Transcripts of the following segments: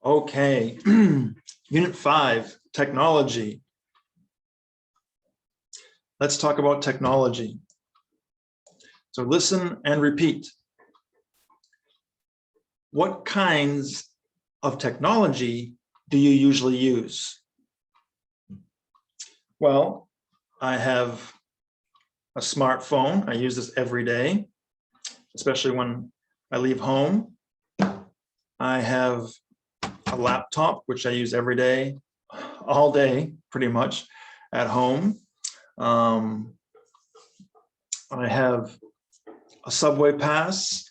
Okay, Unit 5, Technology. Let's talk about technology. So listen and repeat. What kinds of technology do you usually use? Well, I have a smartphone. I use this every day, especially when I leave home. I have a laptop, which I use every day, all day, pretty much, at home. I have a subway pass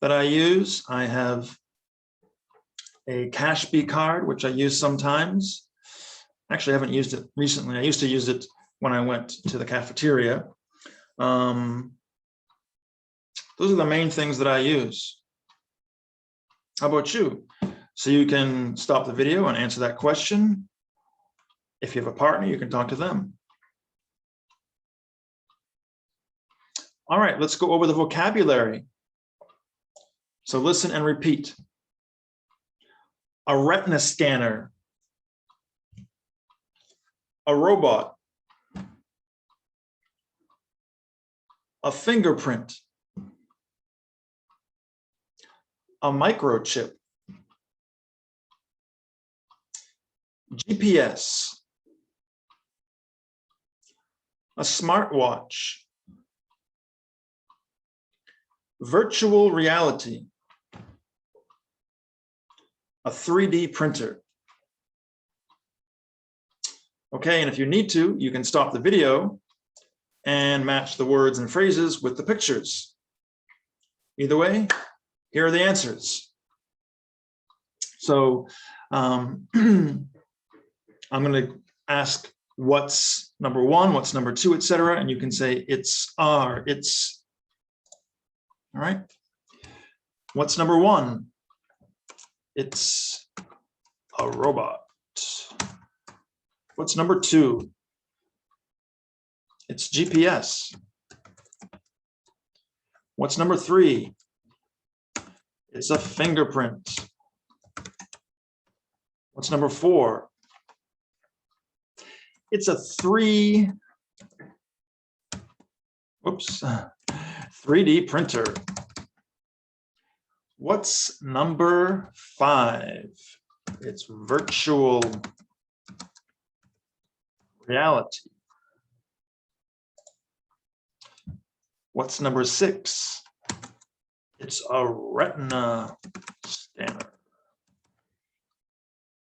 that I use. I have a Cashbee card, which I use sometimes. Actually, I haven't used it recently. I used to use it when I went to the cafeteria. Those are the main things that I use. How about you? So you can stop the video and answer that question. If you have a partner, you can talk to them. All right, let's go over the vocabulary. So listen and repeat. A retina scanner. A robot. A fingerprint. A microchip. GPS. A smartwatch. Virtual reality. A 3D printer. Okay, and if you need to, you can stop the video and match the words and phrases with the pictures. Either way, here are the answers. So I'm going to ask what's number one, what's number two, etc. And you can say it's are, it's. All right. What's number one? It's a robot. What's number two? It's GPS. What's number three? It's a fingerprint. What's number four? It's a 3D printer. What's number five? It's virtual reality. What's number six? It's a retina scanner.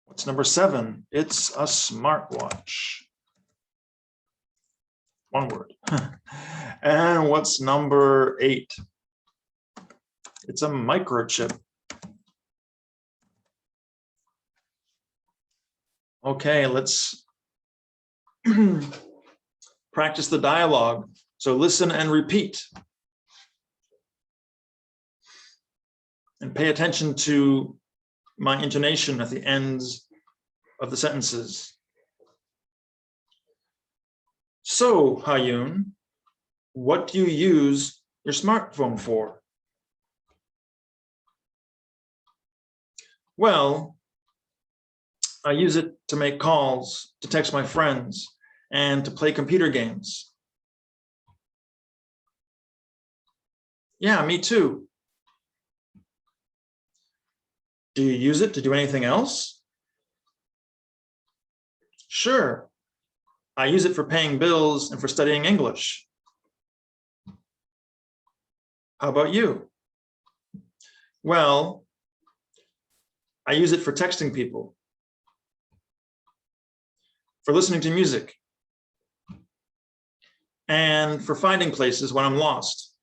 What's number seven? It's a smartwatch. One word. And what's number eight? It's a microchip. Okay, let's practice the dialogue. So listen and repeat. And pay attention to my intonation at the ends of the sentences. So, Hayun, what do you use your smartphone for? Well, I use it to make calls, to text my friends, and to play computer games. Yeah, me too. Do you use it to do anything else? Sure. I use it for paying bills and for studying English. How about you? Well, I use it for texting people, for listening to music, and for finding places when I'm lost.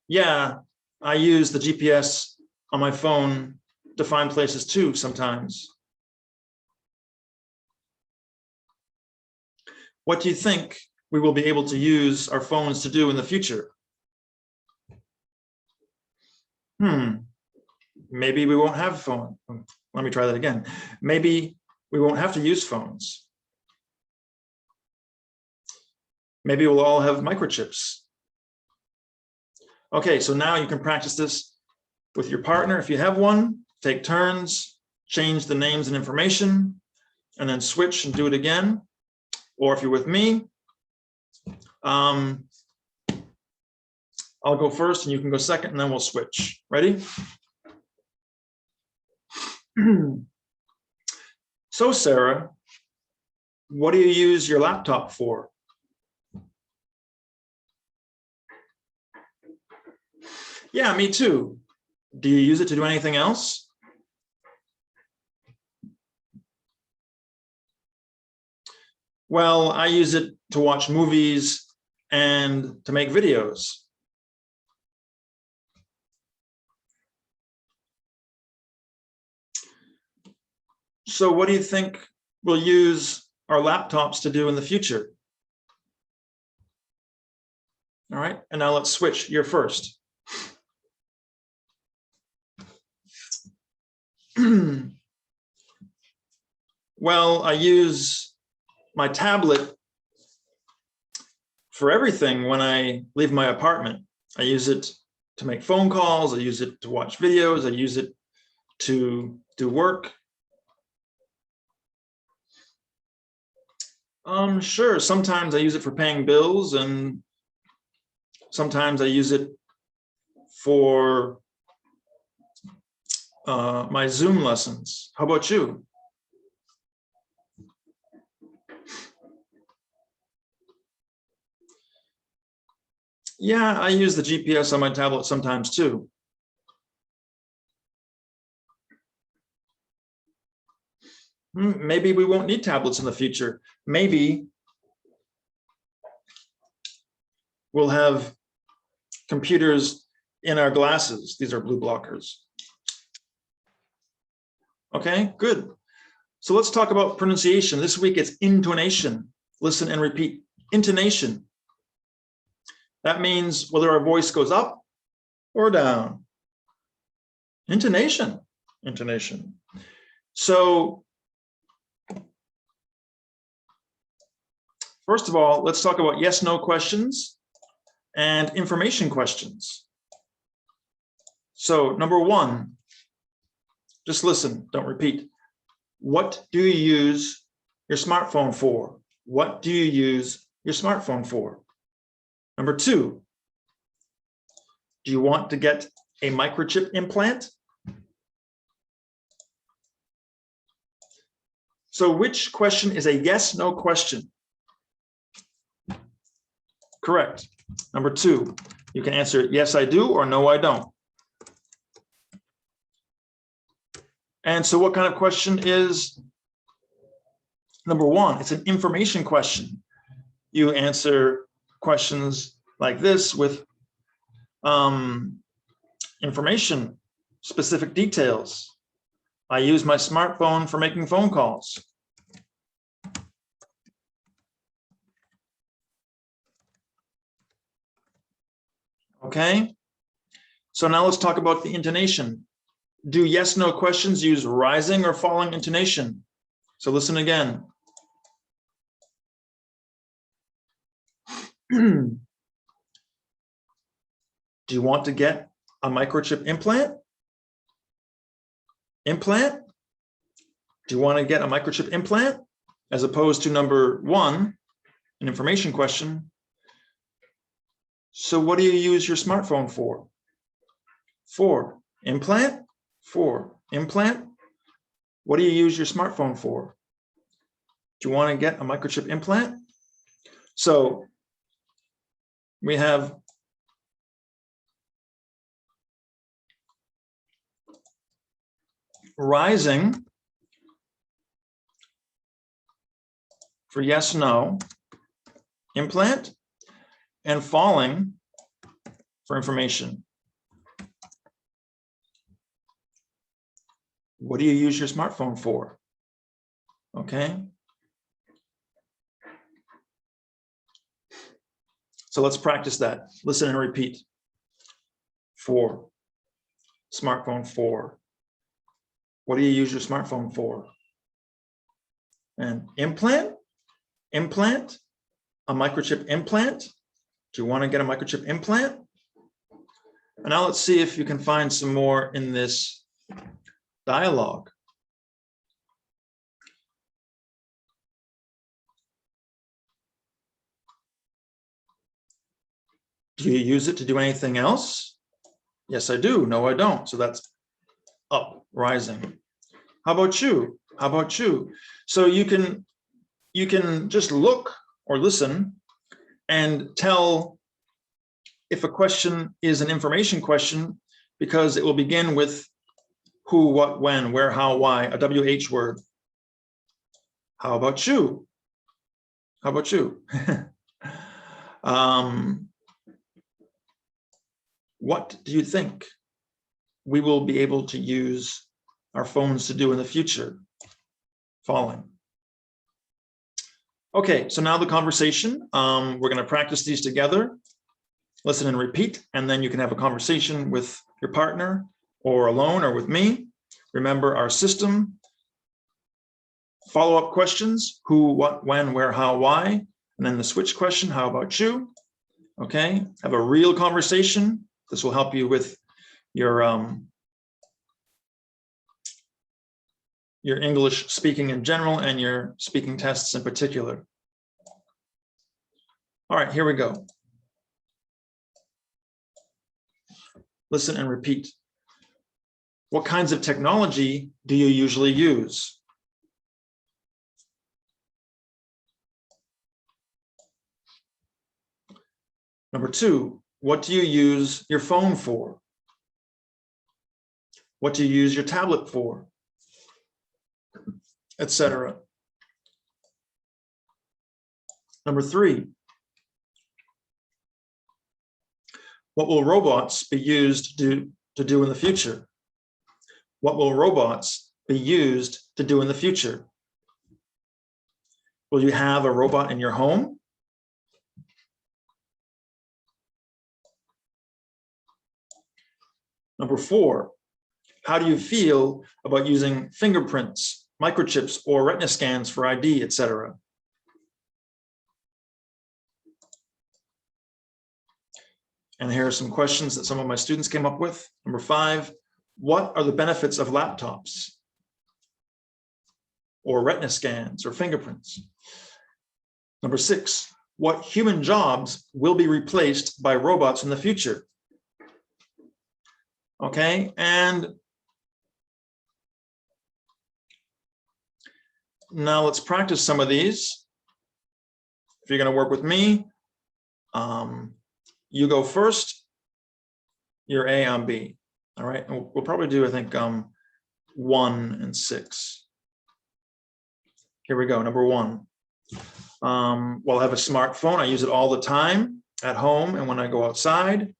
Yeah, I use the GPS on my phone to find places too sometimes. What do you think we will be able to use our phones to do in the future? Maybe we won't have phone. Let me try that again. Maybe we won't have to use phones. Maybe we'll all have microchips. Okay, so now you can practice this with your partner, if you have one, take turns, change the names and information, and then switch and do it again. Or if you're with me, I'll go first and you can go second, and then we'll switch. Ready? So, Sarah, what do you use your laptop for? Yeah, me too. Do you use it to do anything else? Well, I use it to watch movies and to make videos. So what do you think we'll use our laptops to do in the future? All right, and now let's switch. You're first. Well, I use my tablet for everything when I leave my apartment. I use it to make phone calls. I use it to watch videos. I use it to do work. Sure, sometimes I use it for paying bills, and sometimes I use it for my Zoom lessons. How about you? Yeah, I use the GPS on my tablet sometimes too. Maybe we won't need tablets in the future. Maybe we'll have computers in our glasses. These are blue blockers. Okay, good. So let's talk about pronunciation. This week it's intonation. Listen and repeat. Intonation. That means whether our voice goes up or down. Intonation. Intonation. So first of all, let's talk about yes/no questions and information questions. So number one, just listen, don't repeat. What do you use your smartphone for? What do you use your smartphone for? Number two, do you want to get a microchip implant? So which question is a yes/no question? Correct. Number two, you can answer yes, I do, or no, I don't. And so what kind of question is number one? It's an information question. You answer questions like this with information, specific details. I use my smartphone for making phone calls. Okay, so now let's talk about the intonation. Do yes/no questions use rising or falling intonation? So listen again. Do you want to get a microchip implant? Implant? Do you want to get a microchip implant? As opposed to number one, an information question. So what do you use your smartphone for? For implant? For implant? What do you use your smartphone for? Do you want to get a microchip implant? So we have rising for yes, no, implant, and falling for information. What do you use your smartphone for? Okay. So let's practice that. Listen and repeat. For, smartphone for. What do you use your smartphone for? And implant? Implant? A microchip implant? Do you want to get a microchip implant? And now let's see if you can find some more in this dialogue. Do you use it to do anything else? Yes, I do. No, I don't. So that's up, rising. How about you? How about you? So you can just look or listen and tell if a question is an information question, because it will begin with who, what, when, where, how, why, a WH word. How about you? How about you? What do you think we will be able to use our phones to do in the future? Falling. Okay, so now the conversation. We're going to practice these together. Listen and repeat, and then you can have a conversation with your partner or alone or with me. Remember our system. Follow-up questions: who, what, when, where, how, why, and then the switch question: how about you? Okay, have a real conversation. This will help you with your English speaking in general and your speaking tests in particular. All right, here we go. Listen and repeat. What kinds of technology do you usually use? Number 2, what do you use your phone for? What do you use your tablet for? Etc. Number 3, what will robots be used to do in the future? What will robots be used to do in the future? Will you have a robot in your home? Number 4, how do you feel about using fingerprints, microchips, or retina scans for ID, etc.? And here are some questions that some of my students came up with. Number 5, what are the benefits of laptops or retina scans or fingerprints? Number 6, what human jobs will be replaced by robots in the future? Okay, and now let's practice some of these. If you're going to work with me, you go first, you're A, I'm B. All right, and we'll probably do, I think, 1 and 6. Here we go, number 1. Well, I have a smartphone. I use it all the time at home and when I go outside.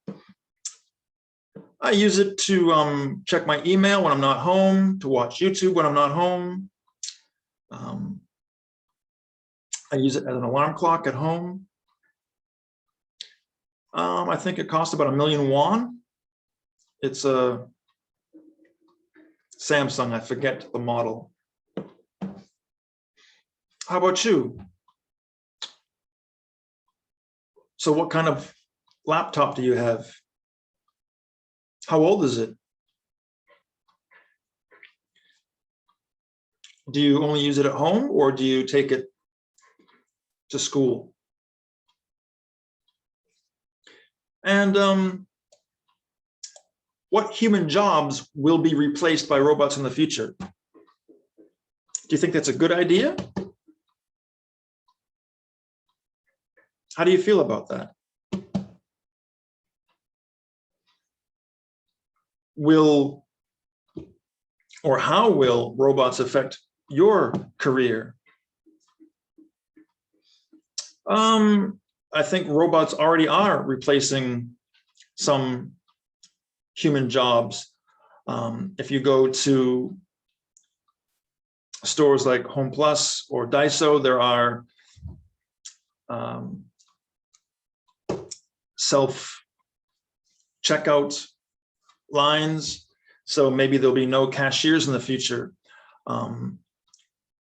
I use it to check my email when I'm not home, to watch YouTube when I'm not home. I use it as an alarm clock at home. I think it costs about 1,000,000 won. It's a Samsung, I forget the model. How about you? So what kind of laptop do you have? How old is it? Do you only use it at home or do you take it to school? And what human jobs will be replaced by robots in the future? Do you think that's a good idea? How do you feel about that? How will robots affect your career? I think robots already are replacing some human jobs. If you go to stores like Home Plus or Daiso, there are self-checkout lines, so maybe there'll be no cashiers in the future.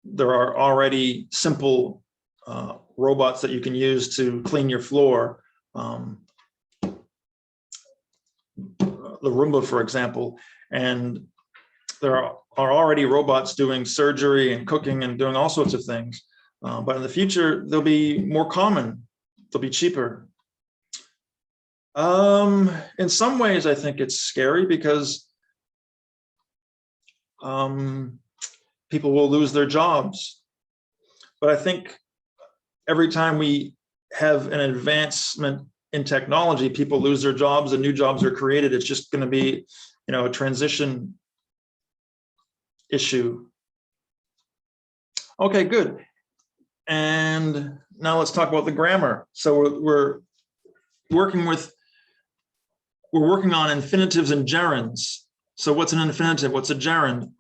There are already simple robots that you can use to clean your floor. the Roomba, for example, and there are already robots doing surgery and cooking and doing all sorts of things. But in the future, they'll be more common. They'll be cheaper. In some ways, I think it's scary because people will lose their jobs. But I think every time we have an advancement in technology, people lose their jobs and new jobs are created. It's just going to be, a transition issue. Okay, good. And now let's talk about the grammar. So we're working on infinitives and gerunds. So what's an infinitive? What's a gerund?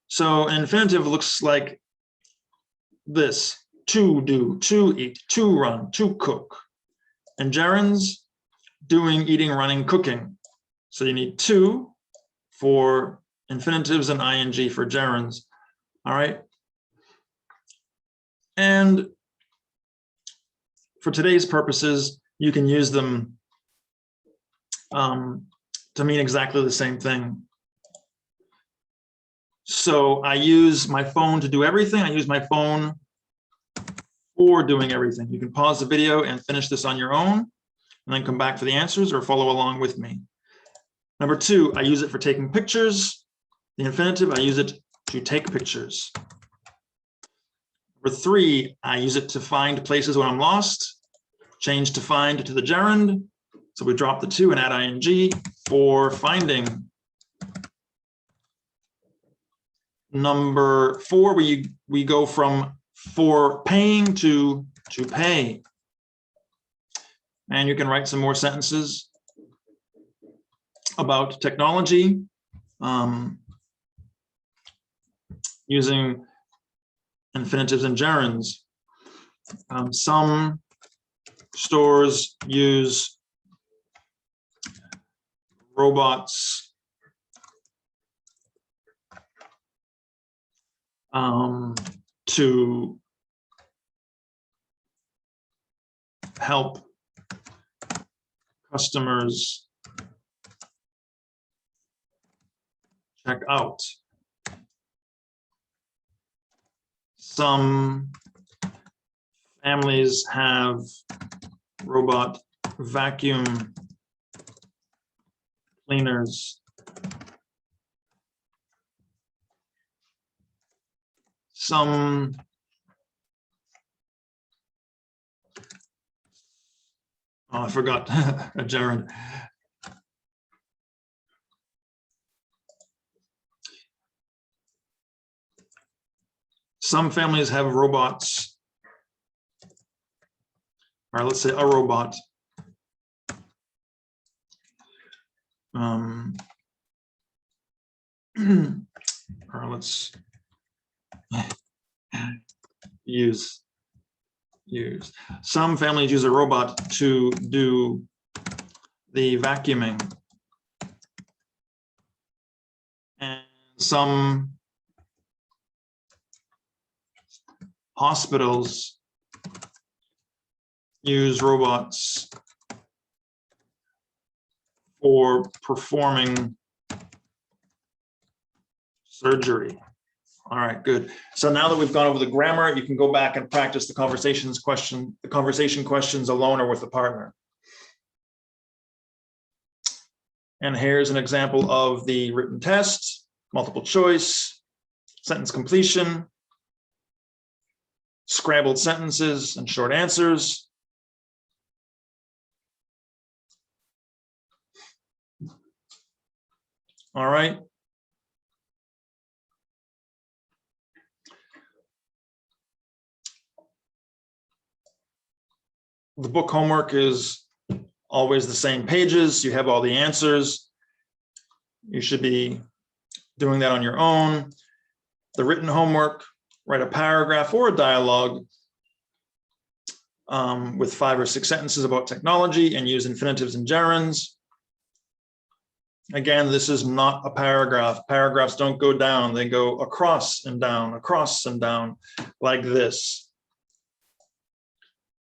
So an infinitive looks like this: to do, to eat, to run, to cook. And gerunds, doing, eating, running, cooking. So you need to for infinitives and ing for gerunds. All right. And for today's purposes, you can use them to mean exactly the same thing. So I use my phone to do everything. I use my phone for doing everything. You can pause the video and finish this on your own, and then come back for the answers or follow along with me. Number 2, I use it for taking pictures. The infinitive, I use it to take pictures. Number 3, I use it to find places when I'm lost. Change to find to the gerund. So we drop the 2 and add ing for finding. Number 4, we go from for paying to pay. And you can write some more sentences about technology using infinitives and gerunds. Some stores use robots to help customers check out. Some families have robot vacuum cleaners. I forgot a gerund. Some families have robots, or let's say a robot. Or let's use. Some families use a robot to do the vacuuming. And some hospitals use robots for performing surgery. All right, good. So now that we've gone over the grammar, you can go back and practice the conversation questions alone or with a partner. And here's an example of the written test: multiple choice, sentence completion, scrambled sentences and short answers. All right. The book homework is always the same pages. You have all the answers. You should be doing that on your own. The written homework, write a paragraph or a dialogue with 5 or 6 sentences about technology and use infinitives and gerunds. Again, this is not a paragraph. Paragraphs don't go down. They go across and down like this.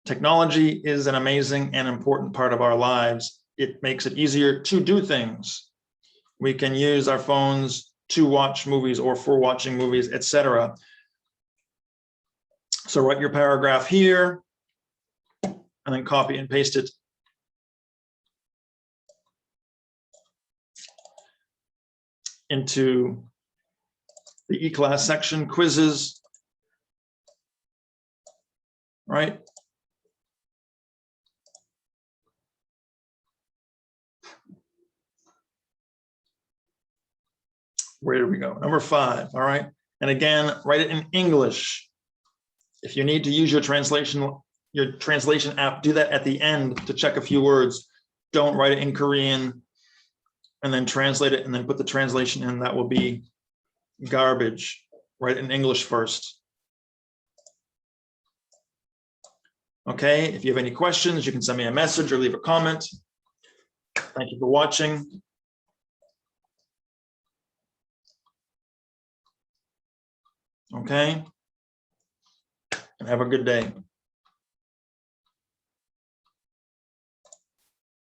Technology is an amazing and important part of our lives, it makes it easier to do things. We can use our phones to watch movies or for watching movies, etc. So write your paragraph here and then copy and paste it into the e-class section, quizzes, right? Where did we go? Number 5, all right? And again, write it in English. If you need to use your translation app, do that at the end to check a few words. Don't write it in Korean and then translate it and then put the translation in. That will be garbage. Write it in English first. Okay, if you have any questions, you can send me a message or leave a comment. Thank you for watching. Okay, and have a good day.